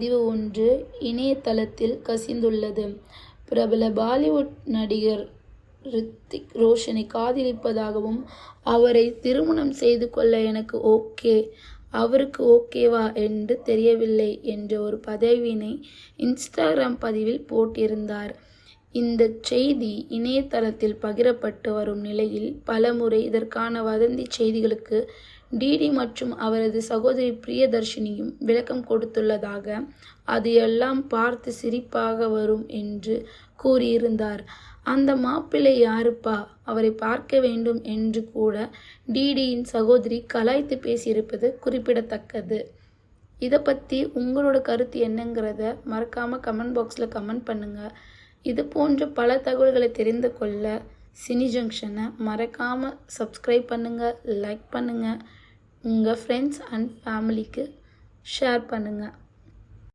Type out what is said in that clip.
பதிவு ஒன்று இணையதளத்தில் கசிந்துள்ளது. பிரபல பாலிவுட் நடிகர் ரித்திக் ரோஷனை காதலிப்பதாகவும் அவரை திருமணம் செய்து கொள்ள எனக்கு ஓகே, அவருக்கு ஓகேவா என்று தெரியவில்லை என்ற ஒரு பதிவினை இன்ஸ்டாகிராம் பதிவில் போட்டிருந்தார். இந்த செய்தி இணையதளத்தில் பகிரப்பட்டு வரும் நிலையில் பலமுறை இதற்கான வதந்தி செய்திகளுக்கு டிடி மற்றும் அவரது சகோதரி பிரியதர்ஷினியும் விளக்கம் கொடுத்துள்ளதாக, அது எல்லாம் பார்த்து சிரிப்பாக வரும் என்று கூறியிருந்தார். அந்த மாப்பிள்ளை யாருப்பா, அவரை பார்க்க வேண்டும் என்று கூட டிடியின் சகோதரி கலாய்த்து பேசியிருப்பது குறிப்பிடத்தக்கது. இதை பற்றி உங்களோட கருத்து என்னங்கிறத மறக்காமல் கமெண்ட் பாக்ஸில் கமெண்ட் பண்ணுங்கள். இது போன்ற பல தகவல்களை தெரிந்து கொள்ள சினி ஜங்ஷனை மறக்காமல் சப்ஸ்கிரைப் பண்ணுங்கள், லைக் பண்ணுங்கள், உங்கள் ஃப்ரெண்ட்ஸ் அண்ட் ஃபேமிலிக்கு ஷேர் பண்ணுங்கள்.